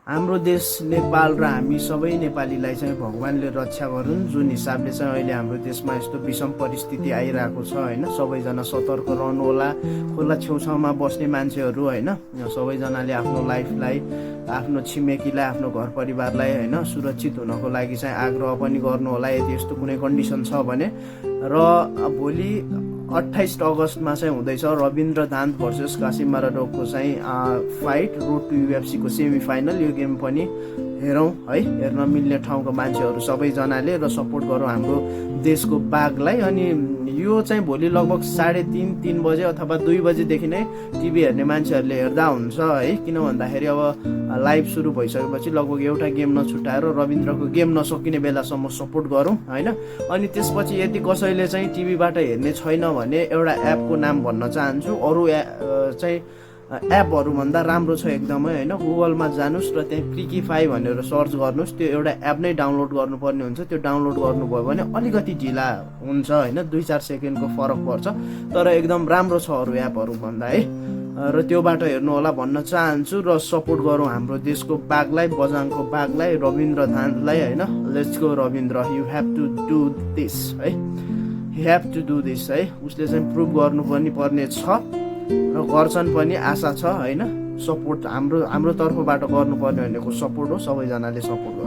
हाम्रो देश नेपाल र हामी सबै नेपालीलाई चाहिँ भगवानले रक्षा गरून्। जुन हिसाबले चाहिँ अहिले हाम्रो देशमा यस्तो विषम परिस्थिति आइरहेको छ होइन, सबैजना सतर्क रहनु होला। खोला छेउछाउमा बस्ने मान्छेहरू होइन, सबैजनाले आफ्नो लाइफलाई, आफ्नो छिमेकीलाई, आफ्नो घर परिवारलाई होइन सुरक्षित हुनको लागि चाहिँ आग्रह पनि गर्नु होला यदि यस्तो कुनै कन्डिसन छ भने। र भोलि 28 अगस्तमा चाहिँ हुँदैछ रविन्द्र दान्त भर्सेस कासिम माराडोको चाहिँ फाइट, रोड टु UFC को सेमी फाइनल। यो गेम पनि हेरौँ है, हेर्न मिल्ने ठाउँको मान्छेहरू सबैजनाले, र सपोर्ट गरौँ हाम्रो देशको बाघलाई। अनि यो चाहिँ भोलि लगभग 3:30 बजे अथवा 2 बजेदेखि नै टिभी हेर्ने मान्छेहरूले हेर्दा हुन्छ है। किन भन्दाखेरि अब लाइभ सुरु भइसकेपछि लगभग एउटा गेम नछुटाएर रविन्द्रको गेम नसकिने बेलासम्म सपोर्ट गरौँ होइन। अनि त्यसपछि यदि कसैले चाहिँ टिभीबाट हेर्ने छैन भने एउटा एपको नाम भन्न चाहन्छु। अरू चाहिँ एपहरूभन्दा राम्रो छ एकदमै होइन। गुगलमा जानुहोस् र त्यहाँ क्रिकीफाई भनेर सर्च गर्नुहोस्, त्यो एउटा एप नै डाउनलोड गर्नुपर्ने हुन्छ। त्यो डाउनलोड गर्नुभयो भने अलिकति ढिला हुन्छ होइन, 2-4 सेकेन्डको फरक पर्छ, तर एकदम राम्रो छ अरू एपहरूभन्दा है। र त्योबाट हेर्नु होला भन्न चाहन्छु। र सपोर्ट गरौँ हाम्रो देशको बाघलाई, बझाङको बाघलाई, रविन्द्र दान्तलाई होइन। Let's go Rabindra, you have to do this है, you have to do this है। उसले चाहिँ प्रुभ गर्नु पनि पर्ने छ र गर्छन् पनि, आशा छ होइन। सपोर्ट हाम्रो तर्फबाट गर्नुपर्ने भनेको सपोर्ट हो, सबैजनाले सपोर्ट गर्नु।